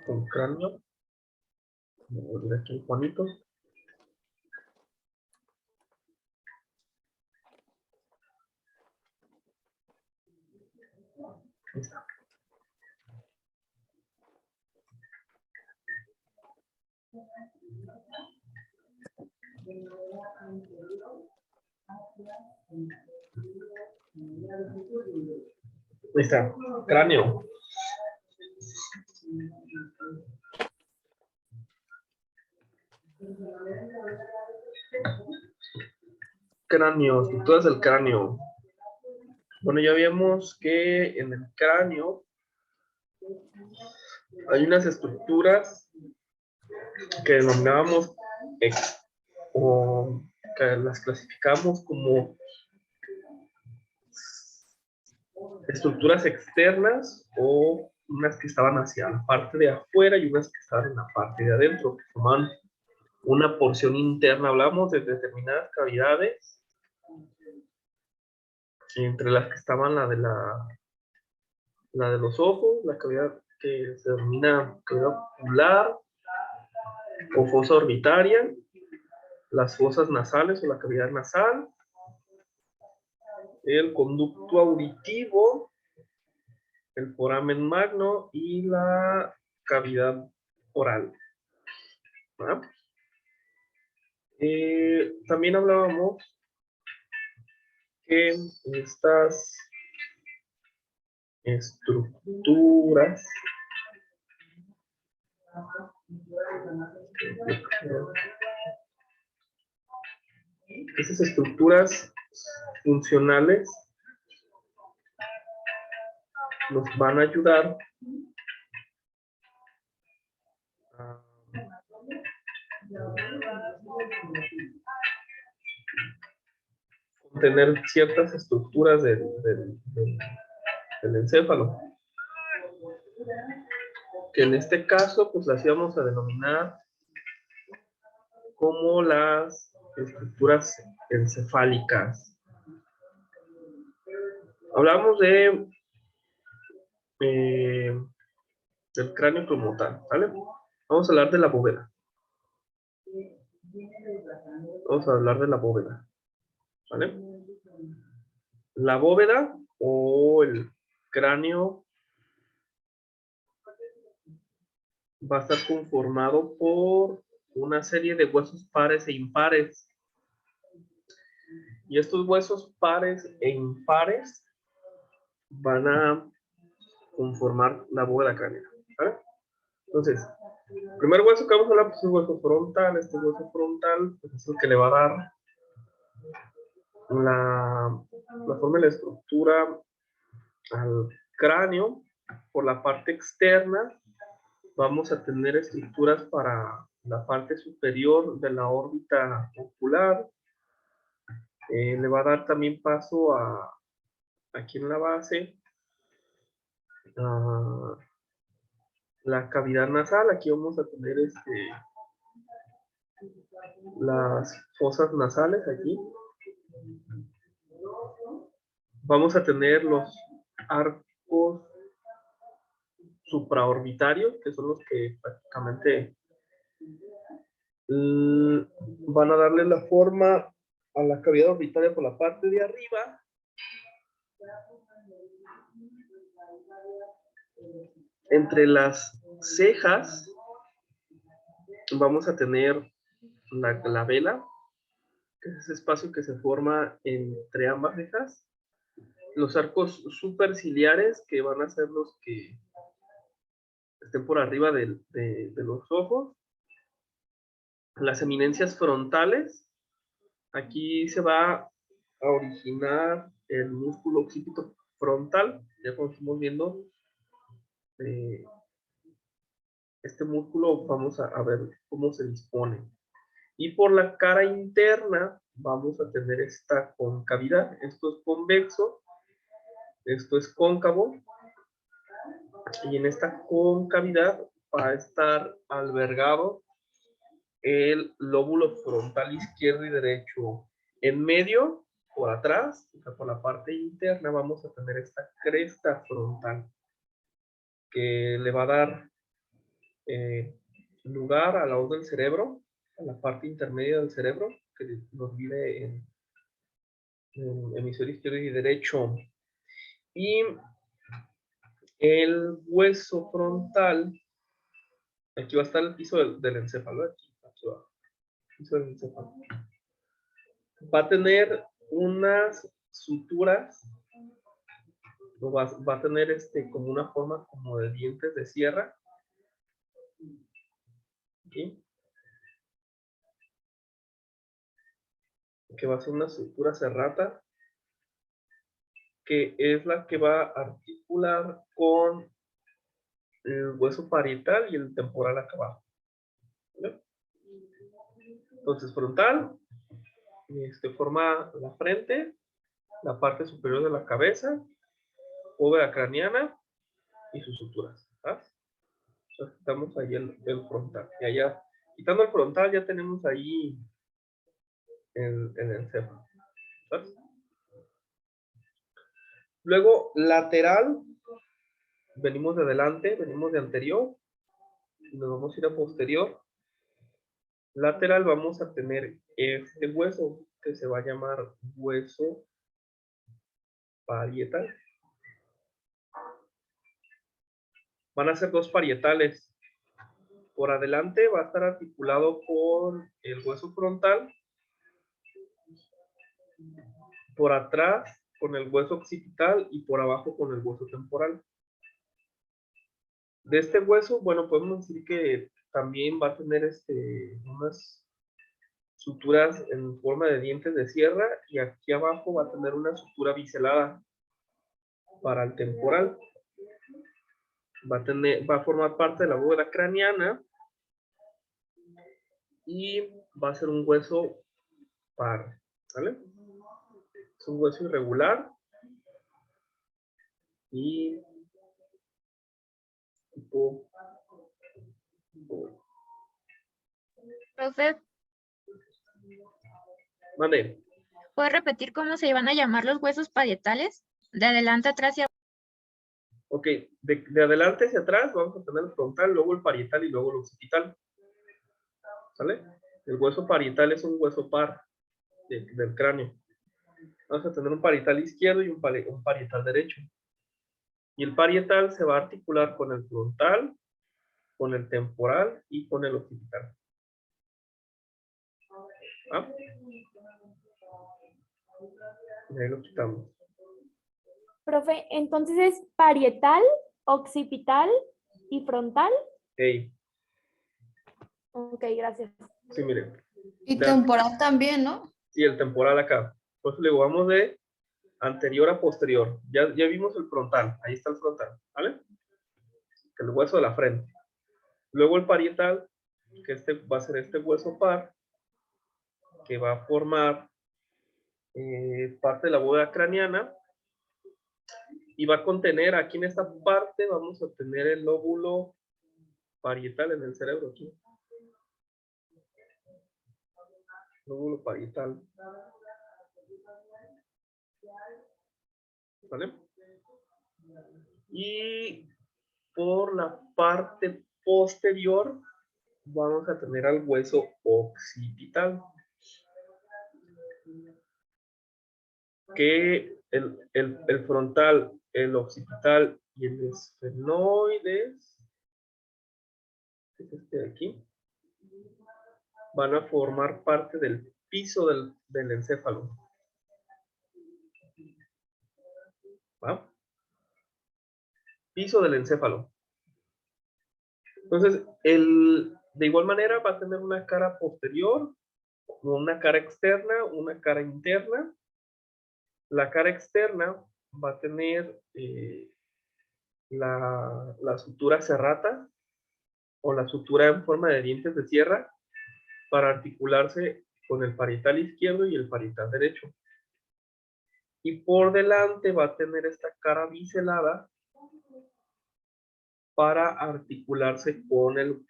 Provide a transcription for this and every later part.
con cráneo. Voy a ver aquí Juanito. Ahí está. Ahí está, cráneo. Cráneo, estructuras del cráneo. Bueno, ya vimos que en el cráneo hay unas estructuras que denominábamos o que las clasificamos como estructuras externas o unas que estaban hacia la parte de afuera y unas que estaban en la parte de adentro, que formaban una porción interna. Hablamos de determinadas cavidades, entre las que estaban la de los ojos, la cavidad que se denomina cavidad ocular o fosa orbitaria, las fosas nasales o la cavidad nasal, el conducto auditivo, el foramen magno y la cavidad oral. ¿Ah? También hablábamos que estas estructuras funcionales nos van a ayudar a contener ciertas estructuras del encéfalo, que en este caso pues las íbamos a denominar como las estructuras encefálicas. Hablamos del cráneo como tal, ¿vale? Vamos a hablar de la bóveda. ¿Vale? La bóveda o el cráneo va a estar conformado por una serie de huesos pares e impares. Y estos huesos pares e impares van a conformar la bóveda craneana, ¿vale? Entonces, el primer hueso que vamos a hablar pues, es el hueso frontal. Este hueso frontal pues, es el que le va a dar la forma y la estructura al cráneo. Por la parte externa vamos a tener estructuras para la parte superior de la órbita ocular. Le va a dar también paso aquí en la base a la cavidad nasal. Aquí vamos a tener las fosas nasales aquí. Vamos a tener los arcos supraorbitarios, que son los que prácticamente van a darle la forma a la cavidad orbitaria por la parte de arriba. Entre las cejas vamos a tener la glabela, que es ese espacio que se forma entre ambas cejas. Los arcos superciliares, que van a ser los que estén por arriba de los ojos. Las eminencias frontales. Aquí se va a originar el músculo occipito frontal. Ya como estamos viendo, este músculo vamos a ver cómo se dispone. Y por la cara interna vamos a tener esta concavidad. Esto es convexo, esto es cóncavo. Y en esta concavidad va a estar albergado el lóbulo frontal izquierdo y derecho. En medio, por atrás, o sea, por la parte interna, vamos a tener esta cresta frontal que le va a dar lugar al lado del cerebro, a la parte intermedia del cerebro, que nos divide en hemisferio izquierdo y derecho. Y el hueso frontal, aquí va a estar el piso del encéfalo, aquí abajo, el piso del encéfalo. Va a tener unas suturas, va a tener como una forma como de dientes de sierra. Aquí. Que va a ser una sutura serrata, que es la que va a articular con el hueso parietal y el temporal acá abajo. ¿Vale? Entonces, frontal, forma la frente, la parte superior de la cabeza, bóveda craneana y sus suturas. ¿Sabes? Entonces, quitamos ahí el frontal. Y allá, quitando el frontal, ya tenemos ahí el encéfalo. ¿Sabes? Luego, lateral, venimos de adelante, venimos de anterior, y nos vamos a ir a posterior. Lateral vamos a tener este hueso que se va a llamar hueso parietal. Van a ser dos parietales. Por adelante va a estar articulado con el hueso frontal. Por atrás con el hueso occipital y por abajo con el hueso temporal. De este hueso, bueno, podemos decir que también va a tener unas suturas en forma de dientes de sierra y aquí abajo va a tener una sutura biselada para el temporal. Va a formar parte de la bóveda craneana y va a ser un hueso par, ¿vale? Es un hueso irregular y tipo. Profe, Mande. ¿puede repetir cómo se van a llamar los huesos parietales? De adelante, atrás y abajo. Ok, de adelante hacia atrás vamos a tener el frontal, luego el parietal y luego el occipital. ¿Sale? El hueso parietal es un hueso par del cráneo. Vamos a tener un parietal izquierdo y un parietal derecho. Y el parietal se va a articular con el frontal, con el temporal y con el occipital. ¿Ah? Y ahí lo quitamos. Profe, entonces es parietal, occipital y frontal. Hey. Ok, gracias. Sí, miren. Y temporal también, ¿no? Sí, el temporal acá. Por eso le digo, vamos de anterior a posterior. Ya vimos el frontal. Ahí está el frontal. ¿Vale? El hueso de la frente. Luego el parietal, que va a ser este hueso par, que va a formar parte de la bóveda craneana y va a contener, aquí en esta parte vamos a tener el lóbulo parietal en el cerebro aquí. Lóbulo parietal. ¿Vale? Y por la parte posterior vamos a tener al hueso occipital. Que el frontal, el occipital y el esfenoides, que es este de aquí, van a formar parte del piso del encéfalo. ¿Va? Piso del encéfalo. Entonces, de igual manera va a tener una cara posterior, una cara externa, una cara interna. La cara externa va a tener la sutura serrata o la sutura en forma de dientes de sierra para articularse con el parietal izquierdo y el parietal derecho. Y por delante va a tener esta cara biselada para articularse con el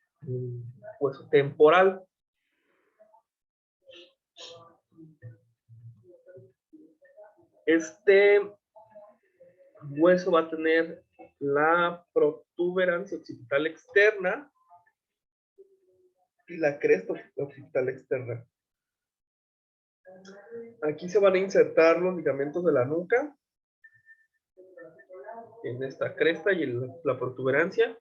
hueso temporal. Este hueso va a tener la protuberancia occipital externa y la cresta occipital externa. Aquí se van a insertar los ligamentos de la nuca, en esta cresta y en la protuberancia,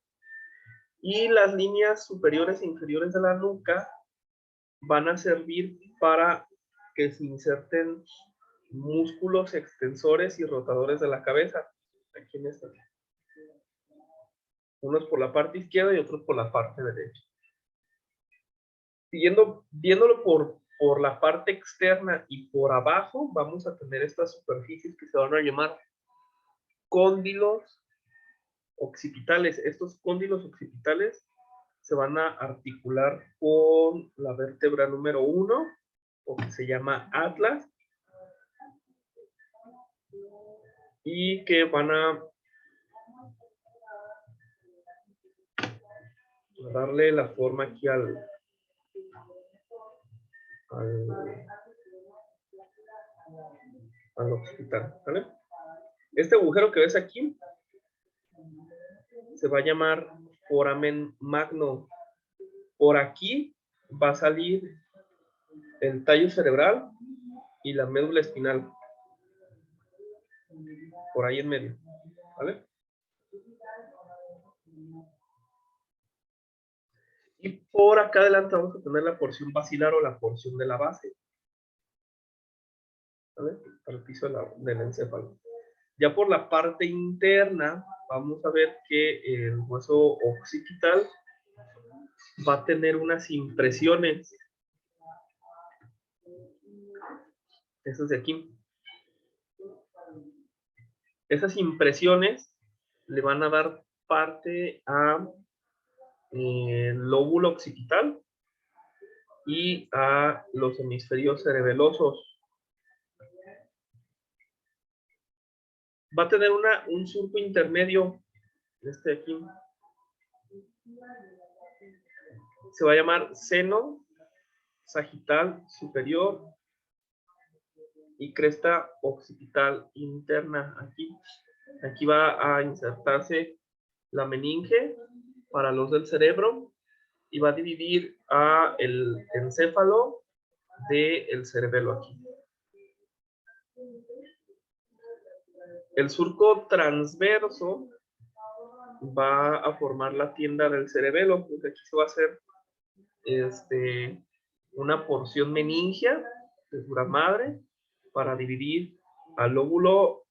y las líneas superiores e inferiores de la nuca van a servir para que se inserten músculos extensores y rotadores de la cabeza, aquí en esta. Unos por la parte izquierda y otros por la parte derecha. Viéndolo por la parte externa y por abajo, vamos a tener estas superficies que se van a llamar cóndilos occipitales. Estos cóndilos occipitales se van a articular con la vértebra número 1, o que se llama atlas, y que van a darle la forma aquí al occipital, ¿vale? Este agujero que ves aquí se va a llamar foramen magno. Por aquí va a salir el tallo cerebral y la médula espinal. Por ahí en medio, ¿vale? Y por acá adelante vamos a tener la porción basilar o la porción de la base, ¿vale? Para el piso del encéfalo. Ya por la parte interna, vamos a ver que el hueso occipital va a tener unas impresiones. Esas de aquí. Esas impresiones le van a dar parte a el lóbulo occipital y a los hemisferios cerebelosos. Va a tener un surco intermedio, este de aquí. Se va a llamar seno sagital superior y cresta occipital interna. Aquí va a insertarse la meninge para los del cerebro y va a dividir a el encéfalo del cerebelo aquí. El surco transverso va a formar la tienda del cerebelo, porque aquí se va a hacer una porción meningea de dura madre para dividir al lóbulo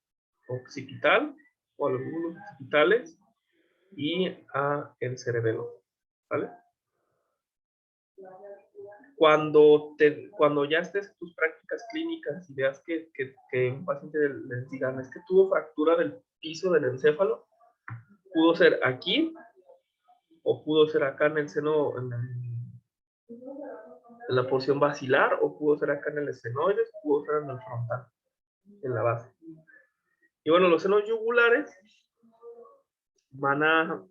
occipital o a los lóbulos occipitales y a el cerebelo, ¿vale? Cuando ya estés en tus prácticas clínicas y veas que un paciente les digan, es que tuvo fractura del piso del encéfalo, pudo ser aquí o pudo ser acá en el seno, en la porción basilar, o pudo ser acá en el esfenoides, pudo ser en el frontal, en la base. Y bueno, los senos yugulares van a,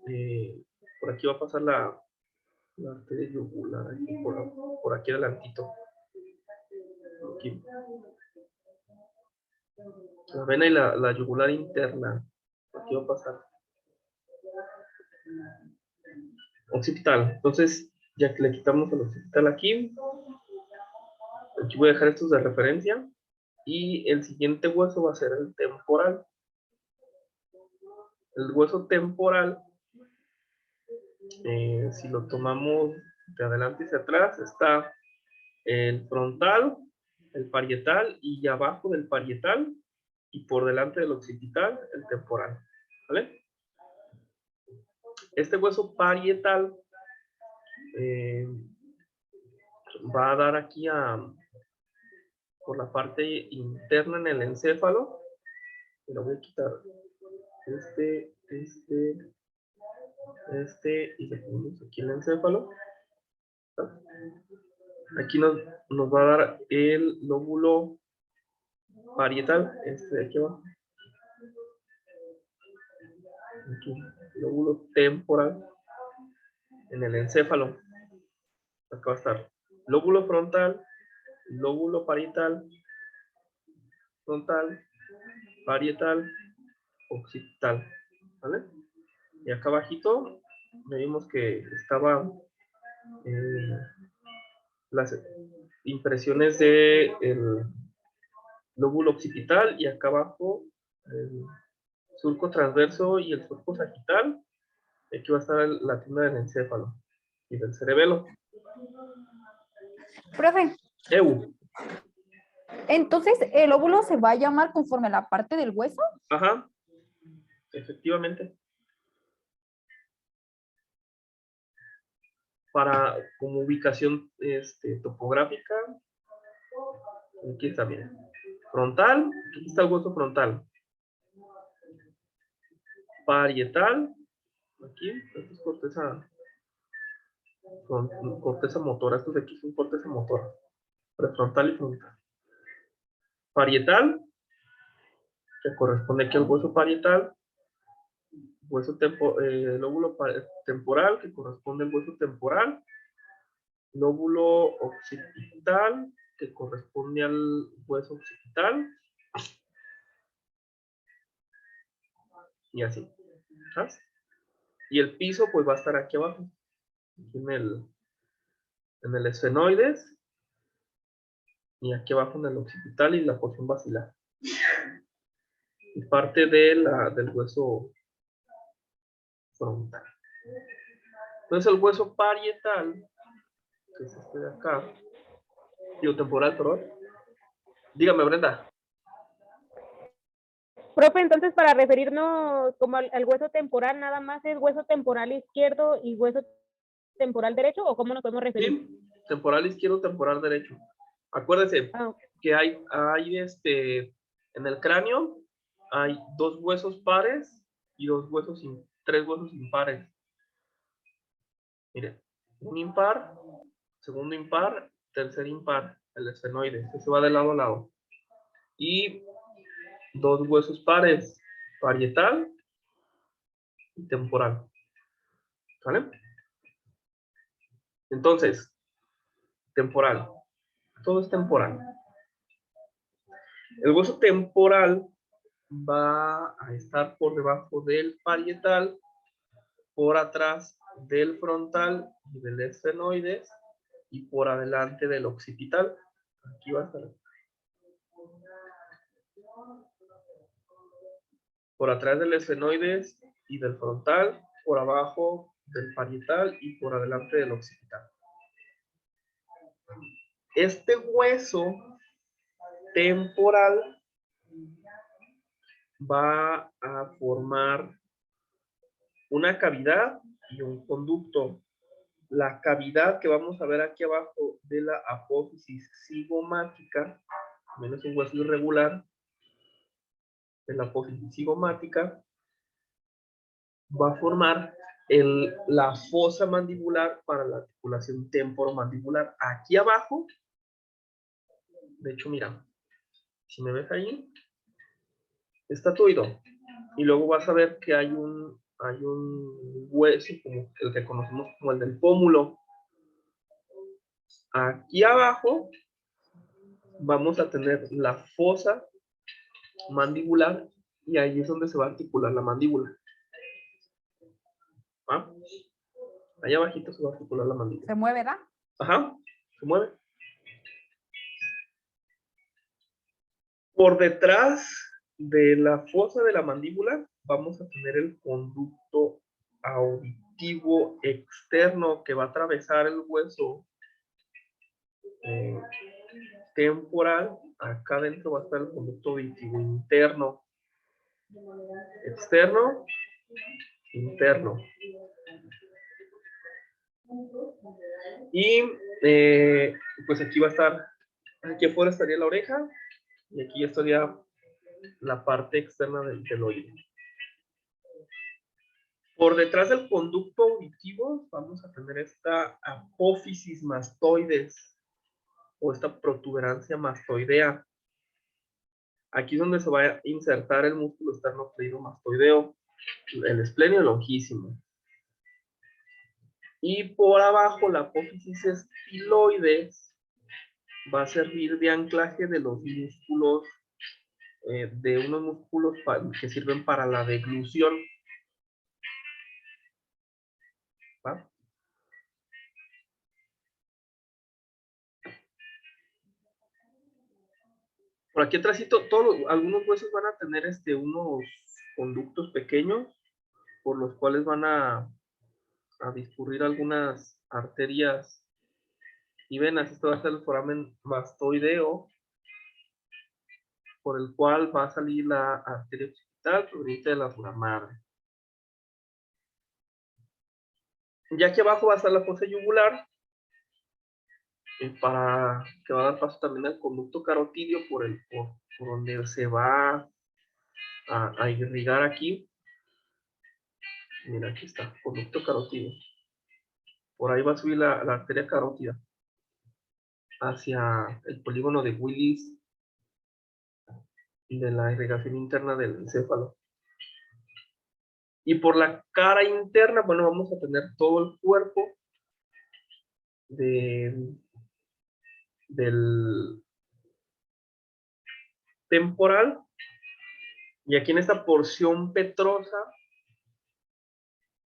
por aquí va a pasar la arteria yugular, aquí, por aquí adelantito. Aquí. La vena y la yugular interna. Aquí va a pasar. Occipital. Entonces, ya que le quitamos el occipital aquí voy a dejar estos de referencia. Y el siguiente hueso va a ser el temporal. El hueso temporal, si lo tomamos de adelante hacia atrás, está el frontal, el parietal, y abajo del parietal y por delante del occipital, el temporal, ¿vale? Este hueso parietal va a dar aquí por la parte interna en el encéfalo. Y lo voy a quitar y le ponemos aquí el encéfalo. Aquí nos va a dar el lóbulo parietal, de aquí abajo. Aquí, lóbulo temporal en el encéfalo. Acá va a estar lóbulo frontal, lóbulo parietal, frontal, parietal, occipital, ¿vale? Y acá abajito vimos que estaba las impresiones del lóbulo occipital y acá abajo el surco transverso y el surco sagital. Aquí va a estar la tienda del encéfalo y del cerebelo. Profe, entonces el óvulo se va a llamar conforme a la parte del hueso. Ajá, efectivamente. Como ubicación topográfica, aquí está, miren. Frontal, aquí está el hueso frontal. Parietal, aquí, esto es corteza motora, estos de aquí son corteza motora. Prefrontal y frontal. Parietal, que corresponde aquí al hueso parietal. Lóbulo temporal, que corresponde al hueso temporal. Lóbulo occipital, que corresponde al hueso occipital. Y así. ¿Sabes? Y el piso, pues va a estar aquí abajo. Aquí en el esfenoides. Y aquí abajo en el occipital y la porción basilar. Y parte del hueso frontal. Entonces el hueso parietal, que es este de acá, temporal, perdón. Dígame, Brenda. Profe, entonces para referirnos como al hueso temporal, nada más es hueso temporal izquierdo y hueso temporal derecho, ¿o cómo nos podemos referir? Sí, temporal izquierdo, temporal derecho. Acuérdense que hay en el cráneo hay 2 huesos pares y 3 huesos impares. Miren, un impar, segundo impar, tercer impar, el esfenoide. Este se va de lado a lado. Y 2 huesos pares, parietal y temporal. ¿Vale? Entonces, temporal. Todo es temporal. El hueso temporal va a estar por debajo del parietal, por atrás del frontal y del esfenoides y por adelante del occipital. Aquí va a estar. Por atrás del esfenoides y del frontal, por abajo del parietal y por adelante del occipital. Este hueso temporal va a formar una cavidad y un conducto. La cavidad que vamos a ver aquí abajo de la apófisis cigomática, menos un hueso irregular, de la apófisis cigomática, va a formar la fosa mandibular para la articulación temporomandibular. Aquí abajo, de hecho, mira, si me ves ahí, está tu oído. Y luego vas a ver que hay un hueso, como el que conocemos como el del pómulo. Aquí abajo vamos a tener la fosa mandibular y ahí es donde se va a articular la mandíbula. ¿Ah? Allá abajito se va a articular la mandíbula. Se mueve, ¿verdad? Ajá, se mueve. Por detrás de la fosa de la mandíbula vamos a tener el conducto auditivo externo que va a atravesar el hueso temporal. Acá adentro va a estar el conducto auditivo interno. Externo, interno. Y pues aquí va a estar, aquí afuera estaría la oreja y aquí estaría la parte externa del oído. Por detrás del conducto auditivo vamos a tener esta apófisis mastoides o esta protuberancia mastoidea. Aquí es donde se va a insertar el músculo esternocleidomastoideo, el esplenio longísimo. Y por abajo la apófisis estiloides va a servir de anclaje de los músculos, de unos músculos que sirven para la deglución. ¿Va? Por aquí atrásito, algunos huesos van a tener unos conductos pequeños por los cuales van a discurrir algunas arterias y venas. Esto va a ser el foramen mastoideo, por el cual va a salir la arteria occipital proveniente de la zona madre. Y aquí abajo va a estar la fosa yugular, para que va a dar paso también al conducto carotidio por donde se va a irrigar aquí. Mira, aquí está, conducto carotidio. Por ahí va a subir la arteria carótida hacia el polígono de Willis de la irrigación interna del encéfalo. Y por la cara interna, bueno, vamos a tener todo el cuerpo del temporal. Y aquí en esta porción petrosa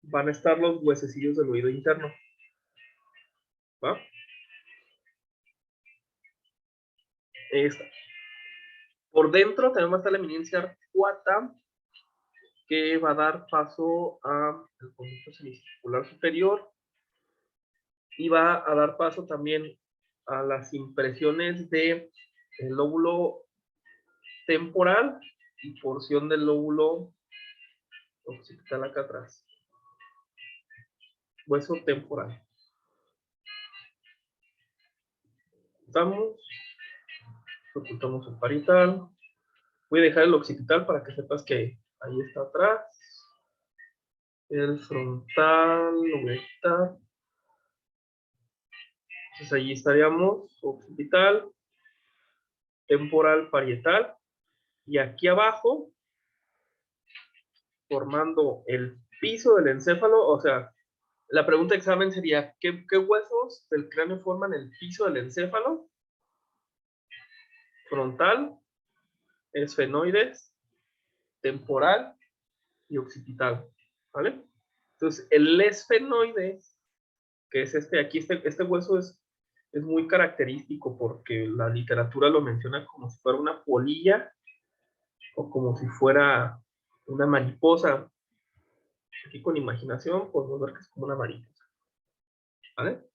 van a estar los huesecillos del oído interno. ¿Va? Esta. Por dentro también va a estar la eminencia arcuata, que va a dar paso al conducto semicircular superior y va a dar paso también a las impresiones del lóbulo temporal y porción del lóbulo occipital acá atrás. Hueso temporal. Estamos. Ocultamos el parietal. Voy a dejar el occipital para que sepas que ahí está atrás. El frontal lo voy a quitar. Entonces allí estaríamos occipital, temporal, parietal. Y aquí abajo, formando el piso del encéfalo, o sea, la pregunta de examen sería, ¿qué huesos del cráneo forman el piso del encéfalo? Frontal, esfenoides, temporal y occipital, ¿vale? Entonces, el esfenoides, que es aquí, este hueso es muy característico porque la literatura lo menciona como si fuera una polilla o como si fuera una mariposa. Aquí con imaginación podemos ver que es como una mariposa, ¿vale?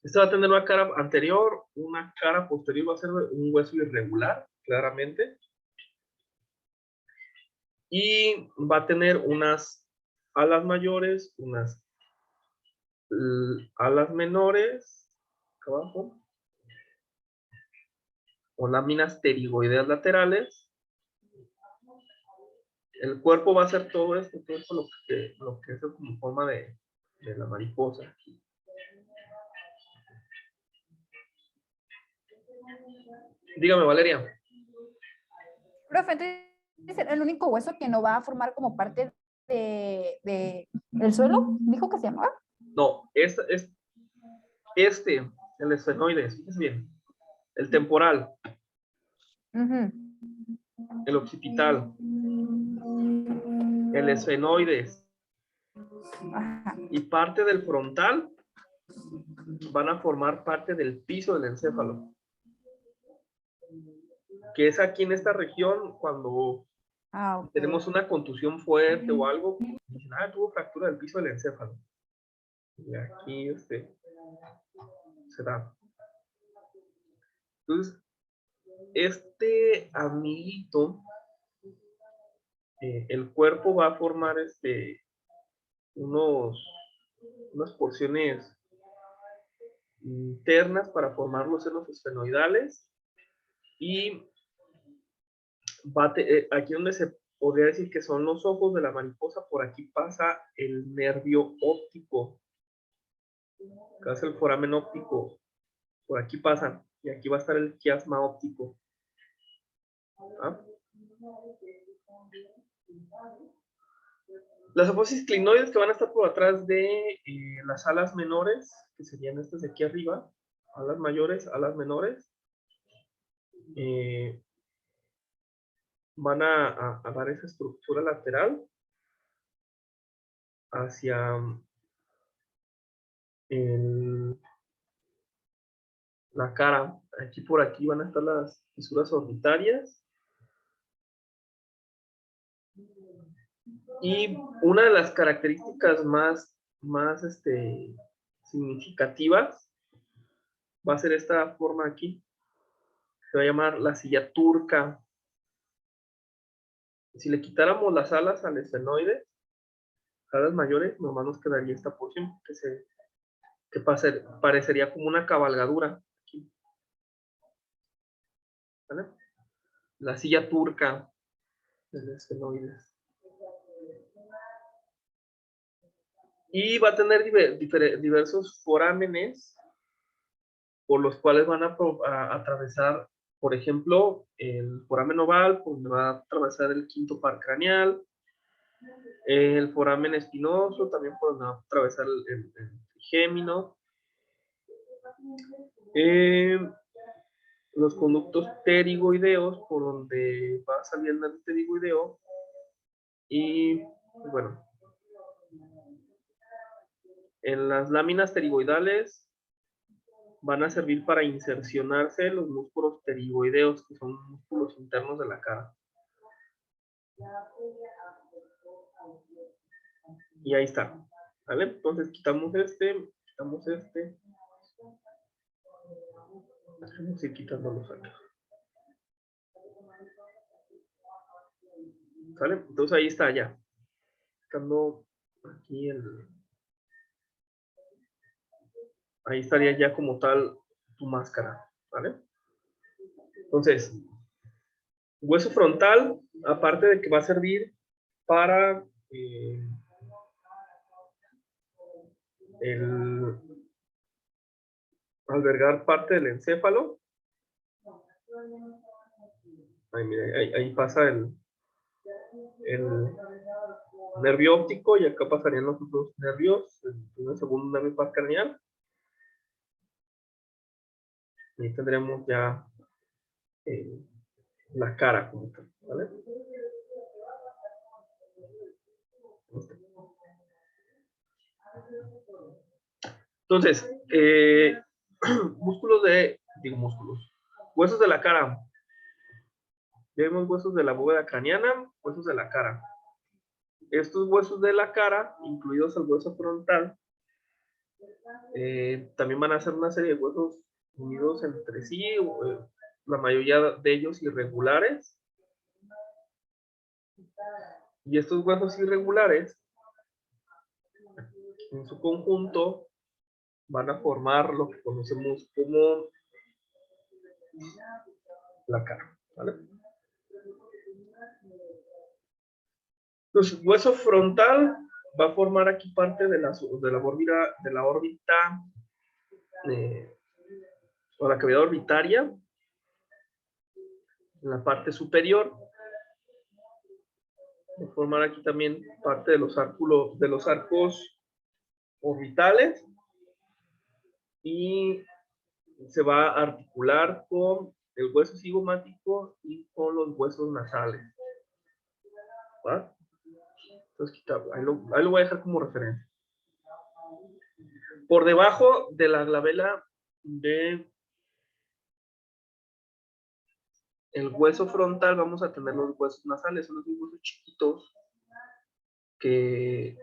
Este va a tener una cara anterior, una cara posterior, va a ser un hueso irregular, claramente. Y va a tener unas alas mayores, unas alas menores, acá abajo, o láminas pterigoideas laterales. El cuerpo va a ser todo esto lo que es como forma de la mariposa. Dígame, Valeria. Profe, entonces el único hueso que no va a formar como parte de el suelo, dijo que se llamaba. No, el esfenoides, fíjese bien, el temporal, el occipital, el esfenoides y parte del frontal van a formar parte del piso del encéfalo, que es aquí en esta región cuando tenemos una contusión fuerte o algo, dicen, tuvo fractura del piso del encéfalo. Y aquí se da. Entonces, este amiguito, el cuerpo va a formar unas porciones internas para formar los senos esfenoidales y aquí donde se podría decir que son los ojos de la mariposa, por aquí pasa el nervio óptico, acá es el foramen óptico, por aquí pasa, y aquí va a estar el quiasma óptico. ¿Ah? Las apófisis clinoides que van a estar por atrás de las alas menores, que serían estas de aquí arriba, alas mayores, alas menores, van a dar esa estructura lateral hacia la cara. Aquí por aquí van a estar las fisuras orbitarias. Y una de las características más significativas va a ser esta forma aquí. Se va a llamar la silla turca. Si le quitáramos las alas al esfenoide, alas mayores, nomás nos quedaría esta porción que parecería como una cabalgadura. Aquí. ¿Vale? La silla turca del esfenoide. Y va a tener diversos forámenes por los cuales van a atravesar, por ejemplo, el foramen oval, donde va a atravesar el quinto par craneal, el foramen espinoso, también por donde va a atravesar el trigémino, los conductos pterigoideos, por donde va a salir el nervio pterigoideo, y bueno, en las láminas pterigoidales van a servir para insercionarse los músculos pterigoideos, que son músculos internos de la cara. Y ahí está. ¿Vale? Entonces quitamos este. Vamos a ir quitando los otros. ¿Vale? Entonces ahí está ya. Quitando aquí ahí estaría ya como tal tu máscara. ¿Vale? Entonces, hueso frontal, aparte de que va a servir para albergar parte del encéfalo. Ahí pasa el nervio óptico y acá pasarían los otros nervios, el segundo nervio par craneal. Y tendremos ya la cara como tal, ¿vale? Entonces, huesos de la cara. Vemos huesos de la bóveda craneana, huesos de la cara. Estos huesos de la cara, incluidos el hueso frontal, también van a ser una serie de huesos unidos entre sí, la mayoría de ellos irregulares. Y estos huesos irregulares, en su conjunto, van a formar lo que conocemos como la cara, ¿vale? Entonces, hueso frontal va a formar aquí parte de la órbita o la cavidad orbitaria, en la parte superior. Va a formar aquí también parte de los arcos orbitales y se va a articular con el hueso cigomático y con los huesos nasales. ¿Va? Entonces, ahí lo voy a dejar como referencia. Por debajo de la glabela de el hueso frontal vamos a tener los huesos nasales, son los huesos chiquitos que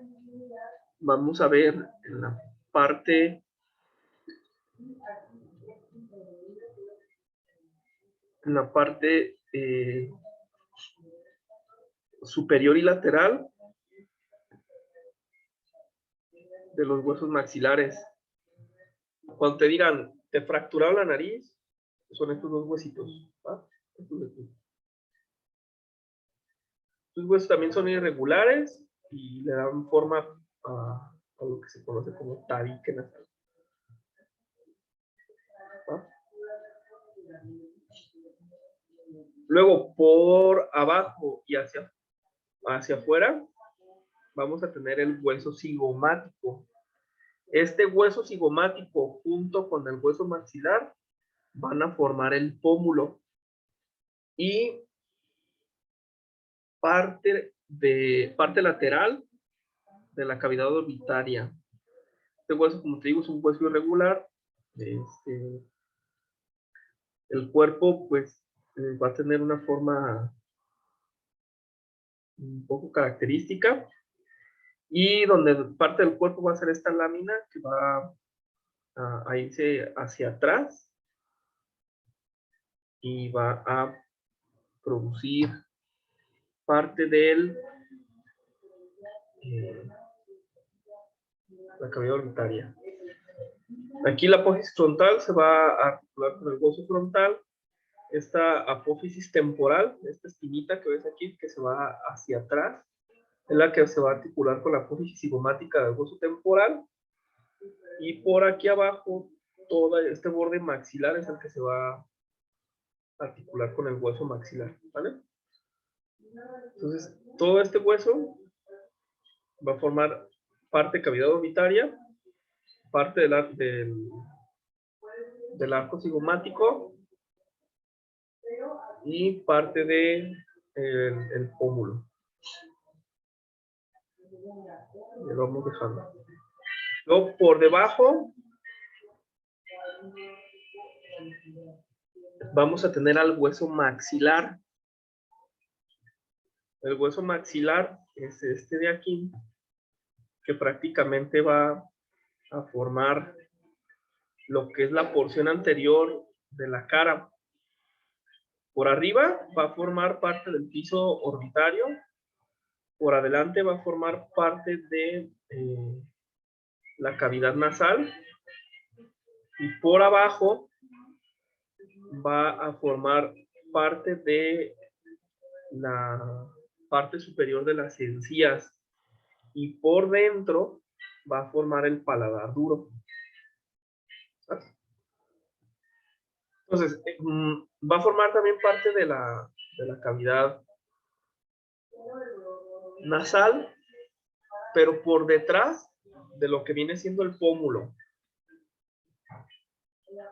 vamos a ver en la parte superior y lateral de los huesos maxilares. Cuando te digan, te fracturaron la nariz, son estos dos huesitos, ¿va? Estos huesos también son irregulares y le dan forma a lo que se conoce como tabique nasal. ¿Va? Luego, por abajo y hacia afuera, vamos a tener el hueso cigomático. Este hueso cigomático junto con el hueso maxilar van a formar el pómulo y parte lateral de la cavidad orbitaria. Este hueso, como te digo, es un hueso irregular. El cuerpo, pues, va a tener una forma un poco característica. Y donde parte del cuerpo va a ser esta lámina que va a irse hacia atrás y va a producir parte de la cavidad orbitaria. Aquí la apófisis frontal se va a articular con el hueso frontal. Esta apófisis temporal, esta espinita que ves aquí, que se va hacia atrás, es la que se va a articular con la apófisis cigomática del hueso temporal. Y por aquí abajo, todo este borde maxilar es el que se va a articular con el hueso maxilar, ¿vale? Entonces, todo este hueso va a formar parte de cavidad orbitaria, parte del arco cigomático y parte de el pómulo. Y lo vamos dejando. Luego, por debajo, vamos a tener al hueso maxilar. El hueso maxilar es este de aquí, que prácticamente va a formar lo que es la porción anterior de la cara. Por arriba va a formar parte del piso orbitario. Por adelante va a formar parte de la cavidad nasal. Y por abajo va a formar parte de la parte superior de las encías. Y por dentro va a formar el paladar duro. Entonces, va a formar también parte de la cavidad nasal, pero por detrás de lo que viene siendo el pómulo.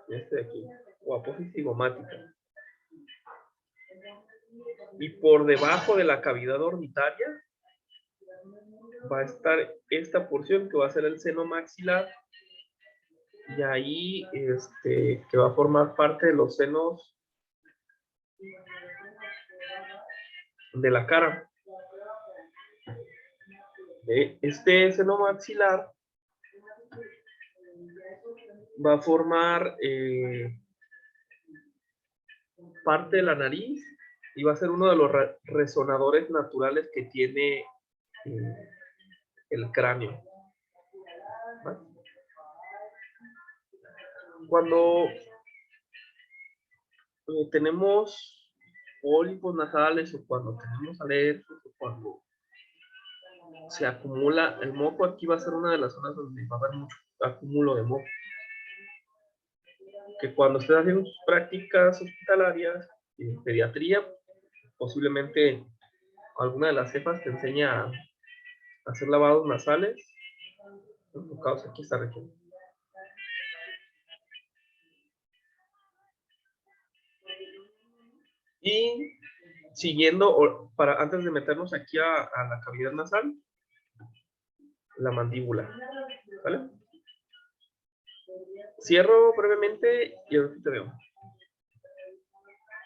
Este de aquí, o apófisis cigomática. Y por debajo de la cavidad orbitaria va a estar esta porción que va a ser el seno maxilar. Y ahí, que va a formar parte de los senos de la cara. Este seno maxilar va a formar parte de la nariz y va a ser uno de los resonadores naturales que tiene el cráneo. ¿Vale? Cuando tenemos pólipos nasales o cuando tenemos alergias o cuando se acumula el moco, aquí va a ser una de las zonas donde va a haber mucho acúmulo de moco. Que cuando estés haciendo tus prácticas hospitalarias en pediatría, posiblemente alguna de las cefas te enseña a hacer lavados nasales enfocados aquí a esta región. Y siguiendo, antes de meternos aquí a la cavidad nasal, la mandíbula. ¿Vale? Cierro brevemente y ahorita te veo.